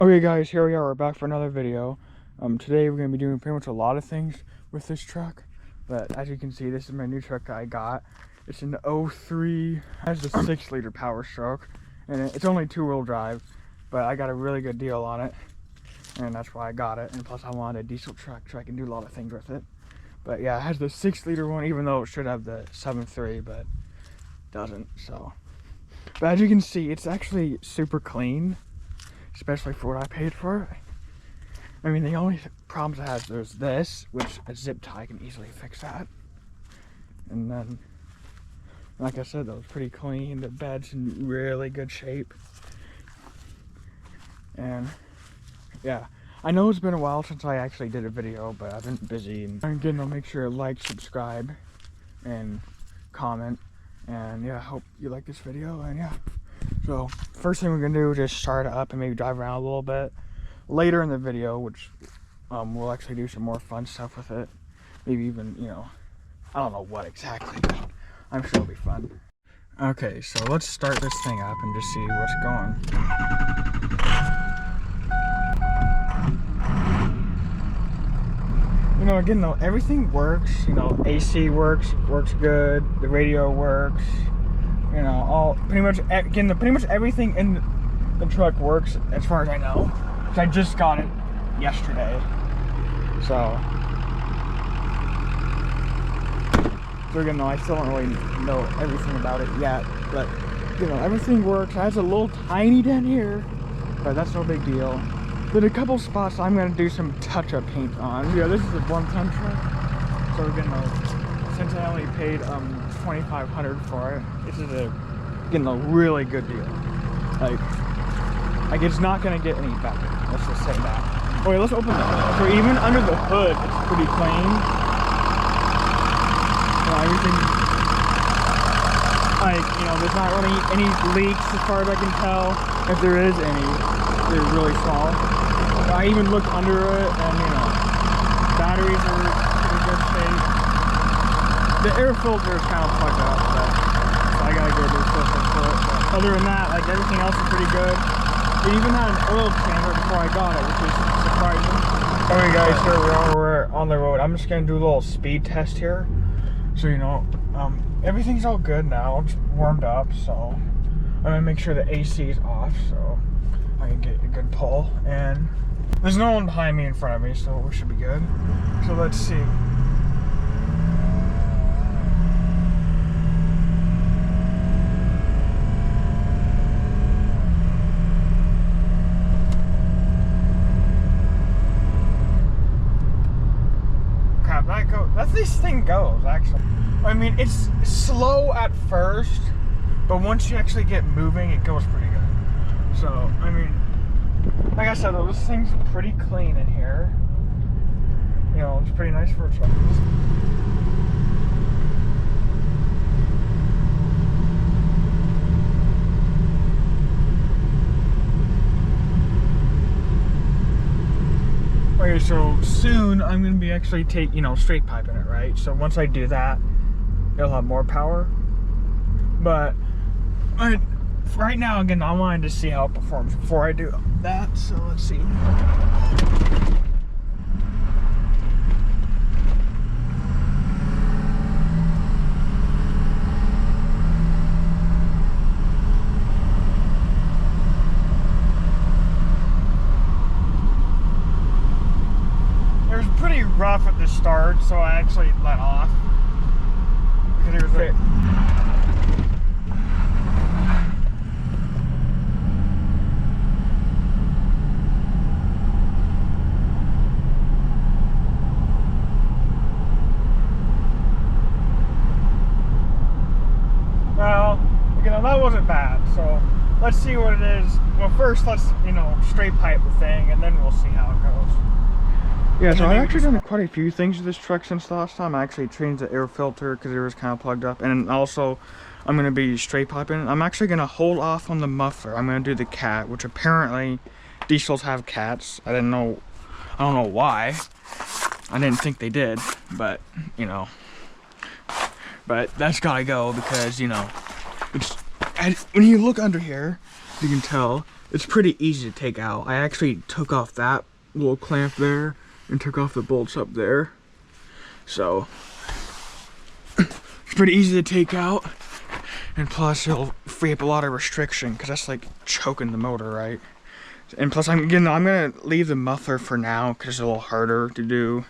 Okay guys, here we are, we're back for another video. Today we're going to be doing pretty much a lot of things with this truck. But as you can see, this is my new truck that I got. It's an 03, has a 6-liter Powerstroke, and it's only 2-wheel drive, but I got a really good deal on it, and that's why I got it. And plus I wanted a diesel truck so I can do a lot of things with it. But yeah, it has the 6-liter one, even though it should have the 7.3, but it doesn't, so. But as you can see, it's actually super clean, especially for what I paid for it. I mean, the only problems it has, there's this, which a zip tie can easily fix that. And then, like I said, though, it's pretty clean. The bed's in really good shape. And yeah, I know it's been a while since I actually did a video, but I've been busy. And again, I'll make sure to like, subscribe, and comment. And yeah, I hope you like this video, and yeah. So first thing we're gonna do is just start it up and maybe drive around a little bit. Later in the video, which we'll actually do some more fun stuff with it. Maybe even, you know, I don't know what exactly, but I'm sure it'll be fun. Okay, so let's start this thing up and just see what's going. You know, again though, everything works. You know, AC works good. The radio works. You know, pretty much everything in the truck works as far as I know. Cause I just got it yesterday, so again, though, I still don't really know everything about it yet. But you know, everything works. It has a little tiny dent here, but that's no big deal. But a couple spots I'm gonna do some touch-up paint on. Yeah, this is a 1-ton truck, so again, though, since I only paid $2,500 for it, this is getting a really good deal. Like it's not gonna get any better. Let's just say that. Okay, let's open that. So even under the hood, it's pretty clean. Everything, like, you know, there's not really any leaks as far as I can tell. If there is any, they're really small. I even looked under it, and you know, batteries are in good shape. The air filter is kind of plugged up, so I gotta go do a filter for it. But other than that, like, everything else is pretty good. It even had an oil change right before I got it, which is surprising. Alright guys, here we are, we're on the road. I'm just gonna do a little speed test here. So, you know, everything's all good now. It's warmed up, so I'm gonna make sure the AC is off so I can get a good pull. And there's no one behind me in front of me, so we should be good. So let's see. This thing goes, actually. I mean, it's slow at first, but once you actually get moving, it goes pretty good. So, I mean, like I said, though, this thing's pretty clean in here. You know, it's pretty nice for a truck. Okay, so soon I'm gonna be actually straight piping it, right? So once I do that, it'll have more power. But right now, again, I wanted to see how it performs before I do that. So let's see. Pretty rough at the start, so I actually let off because it was like, well, you know, that wasn't bad. So let's see what it is. Well, first let's, you know, straight pipe the thing, and then we'll see how it goes. Yeah, so I've actually done quite a few things with this truck since the last time. I actually changed the air filter because it was kind of plugged up, and also I'm going to be straight piping. I'm actually going to hold off on the muffler. I'm going to do the cat, which apparently diesels have cats. I don't know why. I didn't think they did, but you know. But that's got to go because, you know, when you look under here, you can tell it's pretty easy to take out. I actually took off that little clamp there and took off the bolts up there. So it's pretty easy to take out. And plus it'll free up a lot of restriction because that's like choking the motor, right? And plus I'm gonna leave the muffler for now because it's a little harder to do.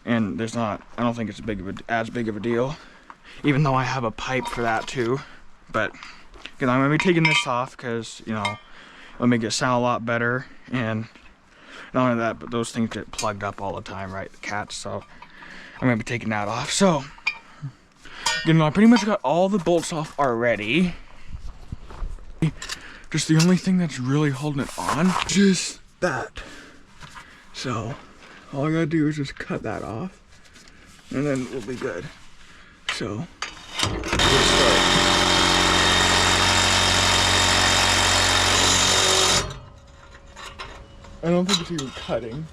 And I don't think it's as big of a deal. Even though I have a pipe for that too. But I'm gonna be taking this off because, you know, it'll make it sound a lot better. And not only that, but those things get plugged up all the time, right? The cats, so I'm gonna be taking that off. So, you know, I pretty much got all the bolts off already. Just the only thing that's really holding it on, just that. So, all I gotta do is just cut that off, and then we'll be good. So, let's start. I don't think it's even cutting.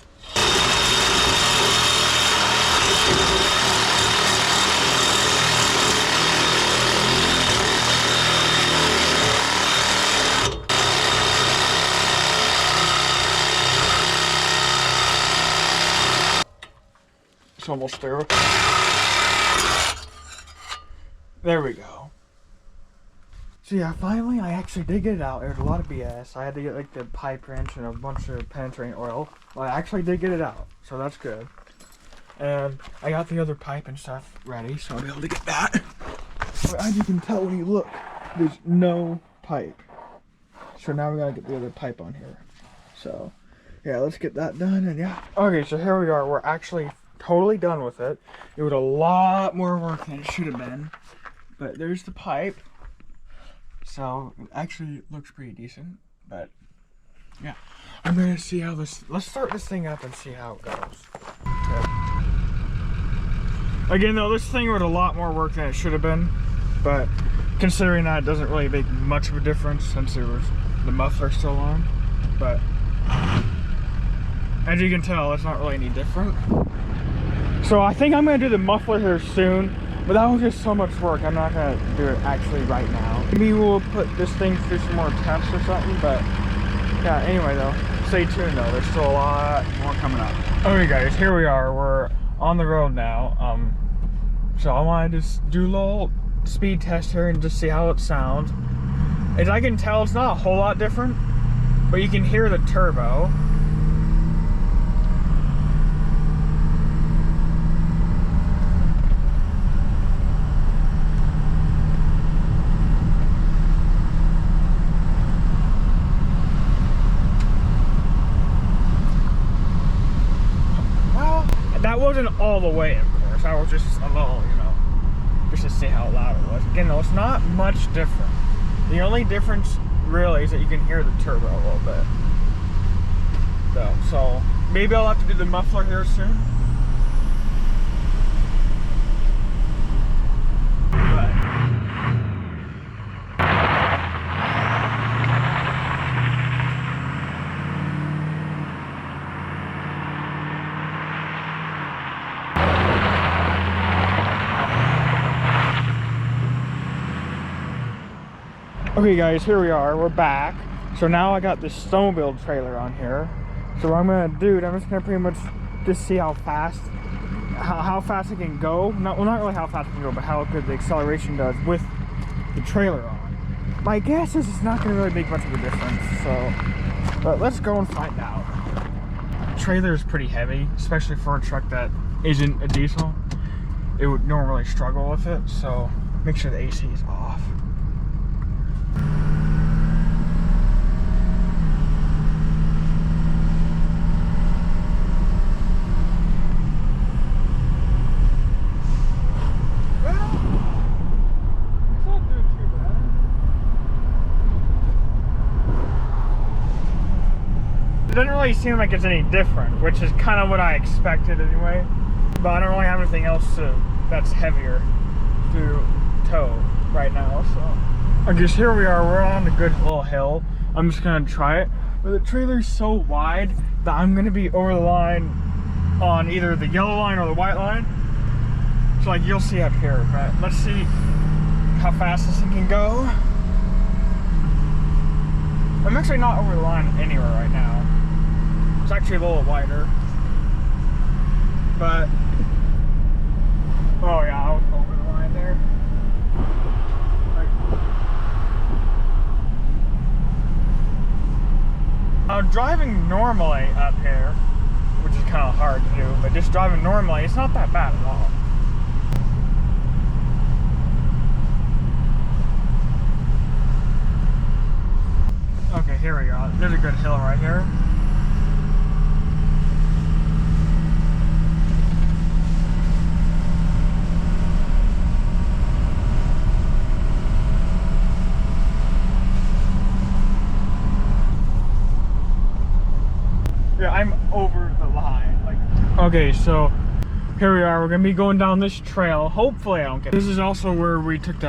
It's almost there. There we go. So yeah, finally I actually did get it out. There was a lot of BS. I had to get like the pipe wrench and a bunch of penetrating oil. Well, I actually did get it out, so that's good. And I got the other pipe and stuff ready, so I'll be able to get that. But as you can tell when you look, there's no pipe. So now we gotta get the other pipe on here. So yeah, let's get that done, and yeah. Okay, so here we are. We're actually totally done with it. It was a lot more work than it should have been. But there's the pipe. So it actually looks pretty decent, but yeah. I'm gonna see how let's start this thing up and see how it goes. Okay. Again though, this thing was a lot more work than it should have been, but considering that, it doesn't really make much of a difference since there was the muffler still on. But as you can tell, it's not really any different. So I think I'm gonna do the muffler here soon. But that was just so much work, I'm not gonna do it actually right now. Maybe we'll put this thing through some more tests or something, but yeah, anyway though, stay tuned though, there's still a lot more coming up. Okay guys, here we are, we're on the road now. So I wanna just do a little speed test here and just see how it sounds. As I can tell, it's not a whole lot different, but you can hear the turbo. That wasn't all the way, of course. I was just a little, you know, just to see how loud it was. Again, though, it's not much different. The only difference, really, is that you can hear the turbo a little bit. So maybe I'll have to do the muffler here soon. Okay guys, here we are, we're back. So now I got this snowmobile trailer on here. So what I'm gonna do, I'm just gonna pretty much just see how fast I can go. Not really how fast I can go, but how good the acceleration does with the trailer on. My guess is it's not gonna really make much of a difference, so, but let's go and find out. The trailer is pretty heavy, especially for a truck that isn't a diesel. It would normally struggle with it, so make sure the AC is off. It doesn't really seem like it's any different, which is kind of what I expected anyway. But I don't really have anything else that's heavier to tow right now, so. I guess here we are, we're on a good little hill. I'm just gonna try it. But the trailer's so wide that I'm gonna be over the line on either the yellow line or the white line. So like you'll see up here, but let's see how fast this thing can go. I'm actually not over the line anywhere right now. It's actually a little wider. But, oh yeah, I was over the line there. Driving normally up here, which is kind of hard to do, but just driving normally, it's not that bad at all. Okay, here we go. There's a good hill right here. Yeah, I'm over the line. Okay, so here we are. We're gonna be going down this trail. Hopefully I don't get it. This is also where we took the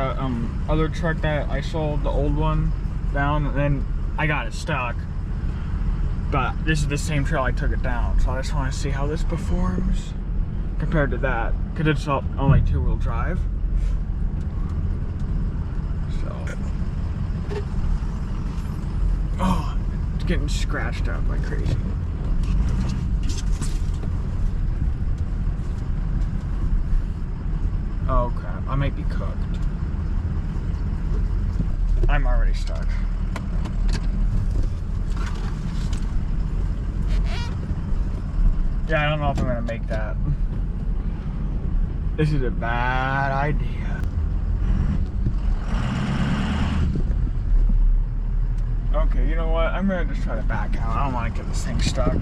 other truck that I sold, the old one, down, and then I got it stuck. But this is the same trail I took it down, so I just want to see how this performs compared to that, because it's only two-wheel drive. So, oh, it's getting scratched up like crazy. Oh crap, I might be cooked. I'm already stuck. Yeah, I don't know if I'm gonna make that. This is a bad idea. Okay, you know what? I'm gonna just try to back out. I don't want to get this thing stuck.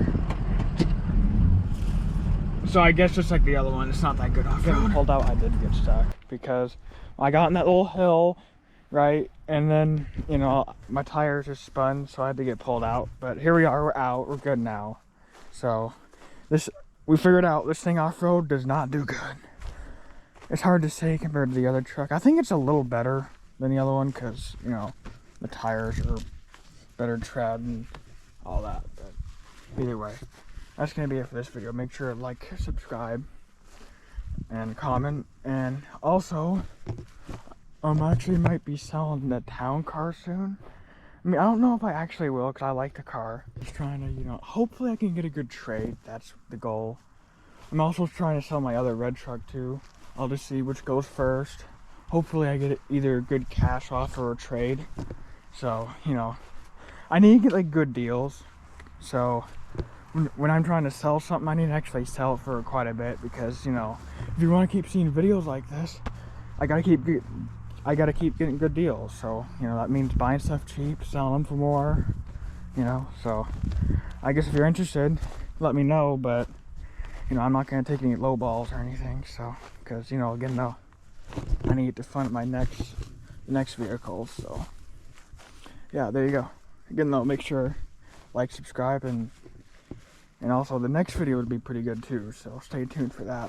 So I guess just like the other one, it's not that good off-road. Getting pulled out, I did get stuck because I got in that little hill, right? And then, you know, my tires just spun, so I had to get pulled out. But here we are, we're out, we're good now. So we figured out this thing off-road does not do good. It's hard to say compared to the other truck. I think it's a little better than the other one because, you know, the tires are better tread and all that. But either way, that's going to be it for this video. Make sure to like, subscribe, and comment. And also, actually might be selling the town car soon. I mean, I don't know if I actually will because I like the car. Just trying to, you know, hopefully I can get a good trade. That's the goal. I'm also trying to sell my other red truck too. I'll just see which goes first. Hopefully I get either a good cash offer or a trade. So, you know, I need to get like good deals. So when I'm trying to sell something, I need to actually sell it for quite a bit because, you know, if you want to keep seeing videos like this, I gotta keep getting good deals. So, you know, that means buying stuff cheap, selling them for more, you know. So I guess if you're interested, let me know. But, you know, I'm not going to take any low balls or anything. So, because, you know, again, though, I need to fund my next vehicle. So, yeah, there you go. Again, though, make sure like, subscribe, and also the next video would be pretty good too. So stay tuned for that.